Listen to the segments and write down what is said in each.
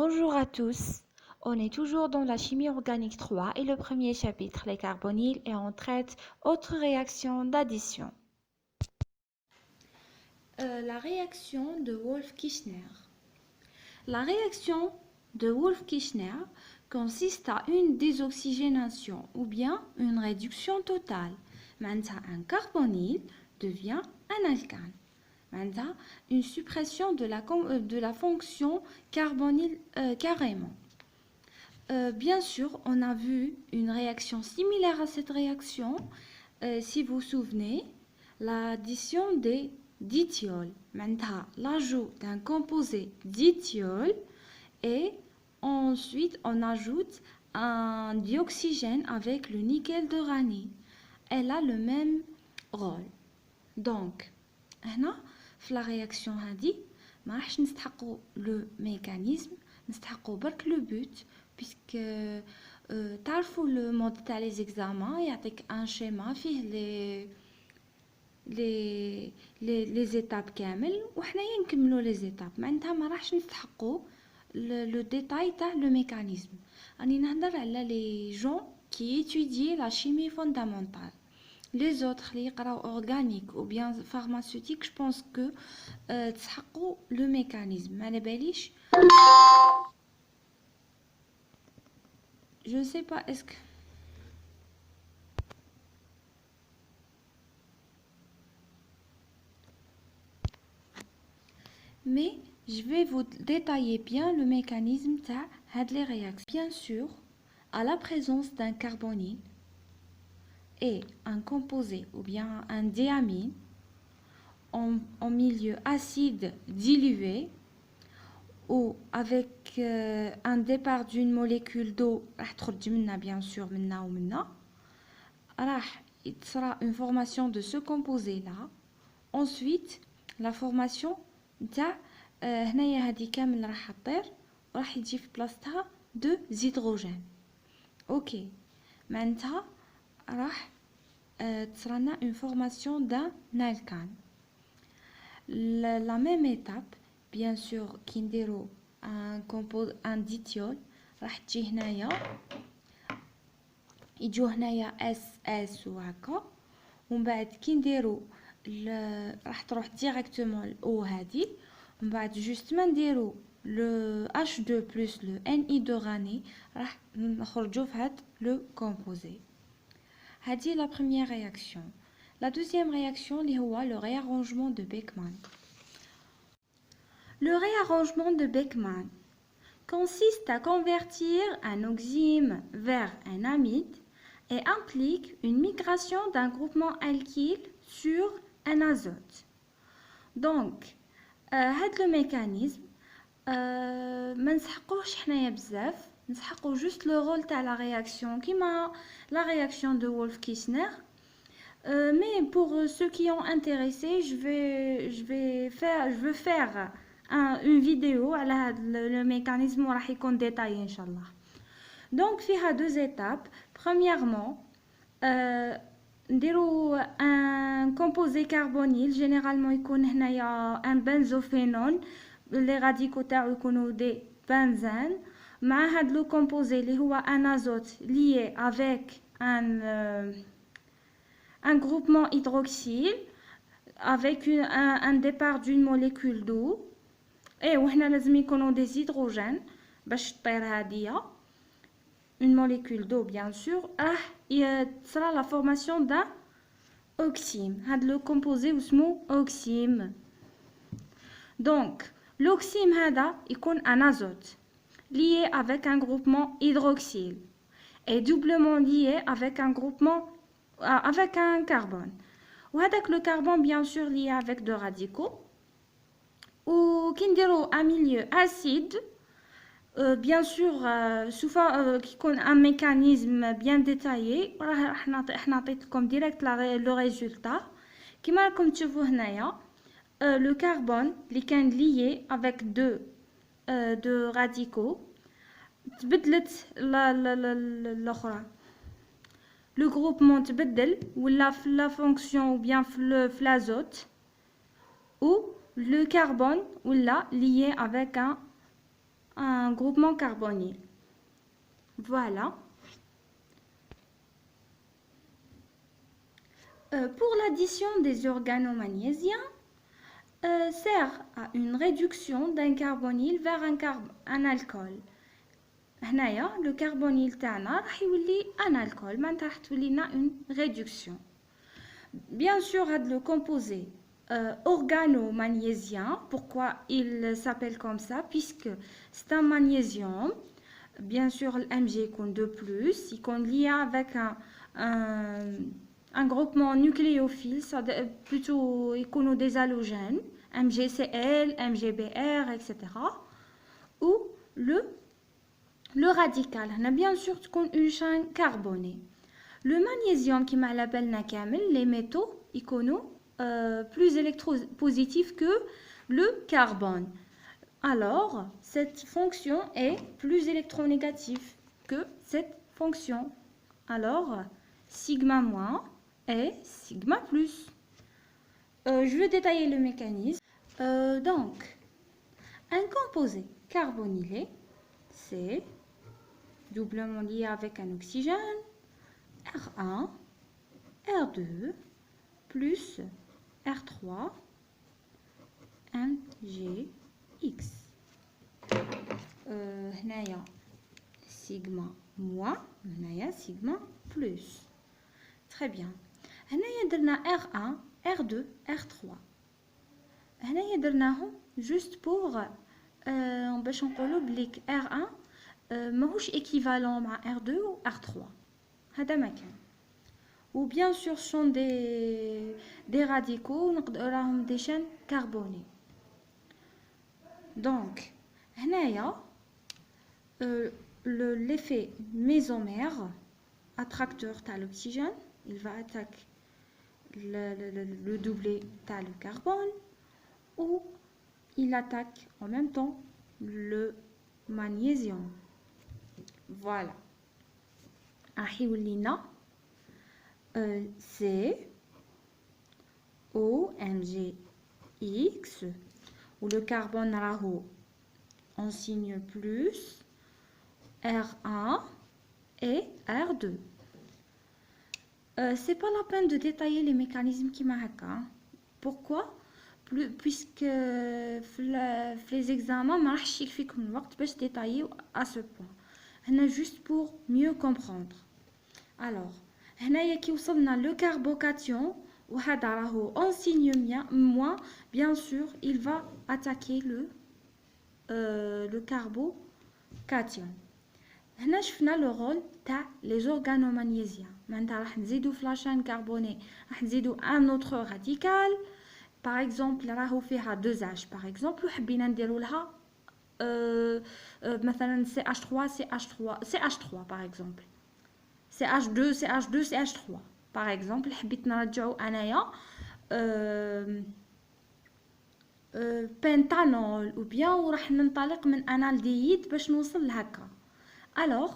Bonjour à tous. On est toujours dans la chimie organique 3 et le premier chapitre, les carbonyles, et on traite autres réactions d'addition. La réaction de Wolff-Kishner. La réaction de Wolff-Kishner consiste à une désoxygénation ou bien une réduction totale. Maintenant, un carbonyle devient un alcane. Maintenant, une suppression de la fonction carbonyle carrément. Bien sûr, on a vu une réaction similaire à cette réaction, si vous vous souvenez, l'addition des dithiol. Maintenant, l'ajout d'un composé dithiol et ensuite on ajoute un dioxygène avec le nickel d'uranie. Elle a le même rôle. Donc, هنا في la réaction هذه ما راحش نستحقوا le mécanisme, نستحقوا برك le but puisque تعرفوا le mode تاع les examens يعطيك un schéma فيه les étapes كامل وحنايا نكملوا les étapes معناتها ما راحش نستحقوا le détail تاع le mécanisme. راني نهضر على les gens qui étudient la chimie fondamentale. Les autres, les organiques ou bien pharmaceutiques, je pense que تسحقوا le mécanisme. ما باليش. Je ne sais pas, est-ce que... Mais je vais vous détailler bien le mécanisme de les réactions. Bien sûr, à la présence d'un carbonyle et un composé ou bien un diamine en milieu acide dilué ou avec un départ d'une molécule d'eau, bien sûr, il sera une formation de ce composé-là. Ensuite, la formation هنايا هذه كامل راح تطير وراح يجي في بلاصتها دو زيدروجين. اوكي معناتها راح تصرنا une formation d'un alcane. La même étape bien sûr كي نديرو un dithiol راح تجي هنايا يجو هنايا اس وهكا ومن بعد كي نديرو راح تروح ديريكتومون الاو هادي ومن بعد جوست ما نديرو لو H2 plus le Ni d'uranie راح نخرجو في هاد لو كومبوزي. هادي لا première réaction. La deuxième réaction اللي هو le réarrangement de Beckmann. Le réarrangement de Beckmann consiste à convertir un oxyme vers un amide et implique une migration d'un groupement alkyle sur un azote. Donc, هذا الميكانيزم ما نسحقوش حنايا بزاف نسحقو juste le rôle تاع la réaction كيما la réaction de Wolff-Kishner. Mais pour ceux qui ont intéressé, je veux faire une vidéo على le mécanisme راح يكون détaillé إن شاء الله. Donc فيها deux étapes. Premièrement, نديرو un composé carbonyle généralement يكون هنايا un benzophénone les radicaux تاعو يكونوا des benzène مع هاد لو composé اللي هو un azote lié avec un groupement hydroxyle avec un départ d'une molécule d'eau et وهنا لازم يكونوا des hydrogènes باش تطير هادية une molécule d'eau bien sûr sera la formation d'un oxyme. Le composé اسمه oxyme. Donc l'oxyme هذا يكون un azote lié avec un groupement hydroxyle et doublement lié avec un groupement avec un carbone. وهذاك le carbone bien sûr lié avec deux radicaux. وكي نديرو un milieu acide bien sûr كيكون un mécanisme bien détaillé راح نعطيكم direct le résultat كيما راكم تشوفوا هنايا le carbone اللي كان lié avec deux radicaux تبدلت الاخرى le groupement تبدل ولا في la fonction ou bien في l'azote ou le carbone ولا lié avec un groupement carbonyl. Voilà. Pour l'addition des organomagnésiens, sert à une réduction d'un carbonyle vers un alcool. هنايا le carbonyle تاعنا راح يولي un alcool معناتها راح تولي لنا une réduction. Bien sûr, le composé organo-magnésien, pourquoi il s'appelle comme ça? Puisque c'est un magnésium. Bien sûr, le Mg compte de plus, il compte lié avec un groupement nucléophile, plutôt il compte des halogènes, MgCl, MgBr, etc. Ou le radical, on a bien sûr une chaîne carbonée. Le magnésium qui m'a l'appelle nakamel, les métaux icono plus électropositifs que le carbone. Alors, cette fonction est plus électronégative que cette fonction. Alors, sigma moins et sigma plus. Je vais détailler le mécanisme. Donc, un composé carbonylé, c'est doublement lié avec un oxygène, R1, R2, plus R3, MgX. هنايا sigma moins, هنايا sigma plus. Très bien. هنايا درنا R1, R2, R3. هنايا درناهم juste pour باش نقولوا بليك R1 ماهوش équivalent مع R2 ou R3. هذا ما كان. Ou bien sûr sont des radicaux نقدرهم des chaînes carbonées. Donc هنايا l'effet mésomère attracteur تاع l'oxygène, il va attaquer le doublet تاع le carbone ou il attaque en même temps le magnésium. Voilà. أحيولينا C O MgX où le carbone راهو en signe plus R1 et R2. C'est pas la peine de détailler les mécanismes qui m'arrêtent. Pourquoi? Puisque les examens ما راحش يكفيكم الوقت باش détailler à ce point. هنا juste pour mieux comprendre. Alors, هنايا كي وصلنا le carbocation وهذا راهو en signe moins, bien sûr, il va attaquer le carbocation. هنا شفنا le rôle تاع les organomagnésiens. معناتها راح نزيدو في la chaîne carbonée راح نزيدو un autre radical. Par exemple, راهو فيها 2H par exemple وحبينا نديرو لها مثلا CH3 CH3 par exemple. CH2 CH2 CH3 par exemple حبيت نرجعو انايا بنتانول ou bien وراح ننطلق من انالديد باش نوصل لهكا. alors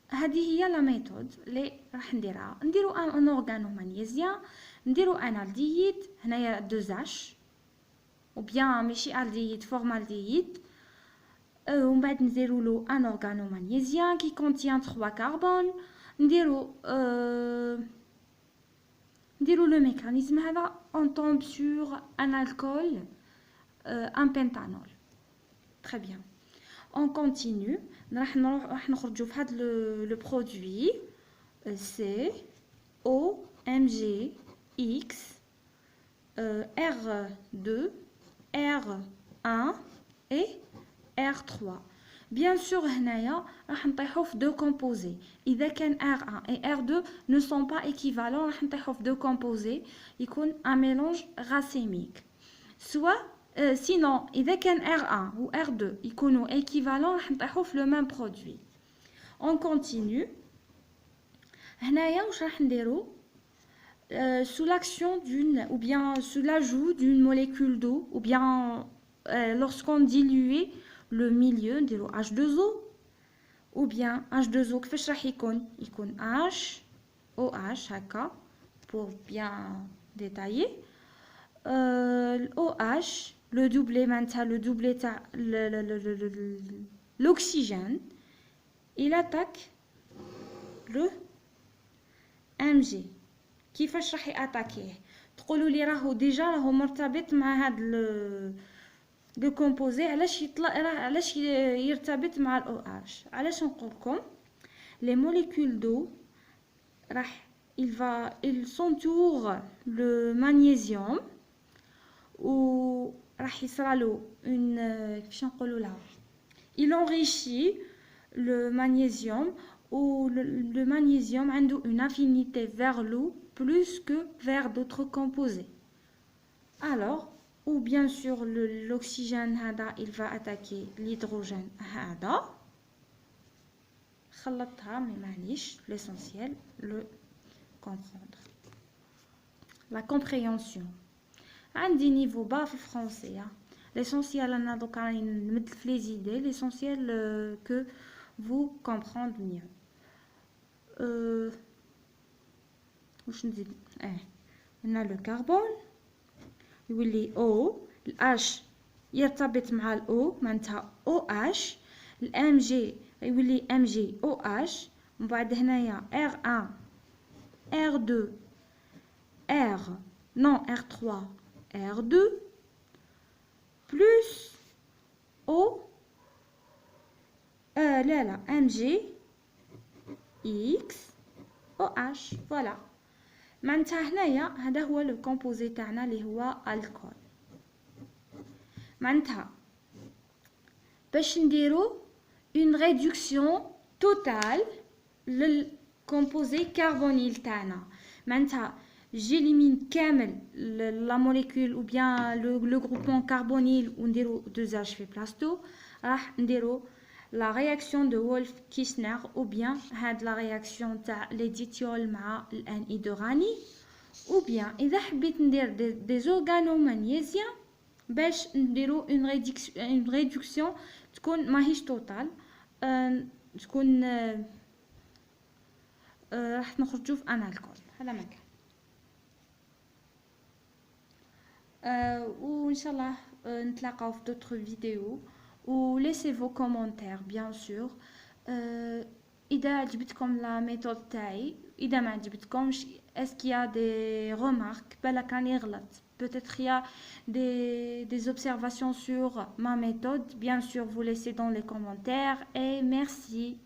هذه هي لا ميثود اللي راح نديرها. نديرو ان اورغانو مغنيسيان نديرو انالديد هنايا 2H ou bien ماشي الديد فورمالديد ومن بعد نديرو له ان اورغانو مغنيسيان qui contient 3 carbone. نديرو le mécanisme هذا on tombe sur un alcool un pentanol. Très bien. On continue. راح نخرجوا في هذا le produit C O MgX R2 R1 et R3. Bien sûr, هنايا راح نطيحوا في deux composés. إذا كان R1 et R2 ne sont pas équivalents, راح نطيحوا في deux composés. يكون un mélange racémique. Soit sinon إذا كان R1 ou R2 يكونوا équivalents, راح نطيحوا في le même produit. On continue. هنايا واش راح نديرو sous l'action d'une ou bien sous l'ajout d'une molécule d'eau ou bien lorsqu'on diluait le milieu نديرو H2O ou bien H2O كيفاش راح يكون H OH هكا pour bien détailler OH le doublet معناتها le doublet تاع l'oxygène, il attaque le MG. كيفاش راح ياتاكيه؟ تقولوا لي راهو ديجا راهو مرتبط مع هاد لو كومبوزي. علاش يرتبط مع الاو اش؟ علاش نقول لكم les molécules d'eau il s'entoure le magnésium ou il enrichit le magnésium ou le magnésium a une affinité vers l'eau plus que vers d'autres composés. Alors, ou bien sûr l'oxygène il va attaquer l'hydrogène l'essentiel, le comprendre. La compréhension. عندي niveau bas في français. L'essentiel أنا دوكا نمد في les idées. L'essentiel que vous comprendre mieux. واش نزيد؟ هنا le carbone يولي O. H يرتبط مع ال O معناتها OH. الMG يولي MgOH. ومن بعد هنايا R1 R2 R3 R2 plus O Mg X OH. voilà. معناتها هنايا هذا هو لو كومبوزي تاعنا اللي هو الكول. معناتها باش نديرو une réduction totale للكومبوزي كربونيل تاعنا. معناتها j'élimine كامل la molécule ou bien le groupement carbonyl ونديرو 2H في بلاصتو. راح نديرو la réaction de Wolff-Kishner ou bien هاد la réaction تاع les dithiols مع الانhydrogani ou bien إذا حبيت ندير des organomagnésiens باش نديرو une réduction تكون ماهيش توتال تكون راح نخرجو في ان الكول. هذا مكان وان شاء الله نتلاقاو في d'autres vidéos و laissez vos commentaires bien sûr. اذا عجبتكم لا ميثود تاعي، اذا ما عجبتكمش est-ce qu'il y a des remarques بالك راني غلط peut-être il y a des observations sur ma méthode. Bien sûr, vous laissez dans les commentaires et merci.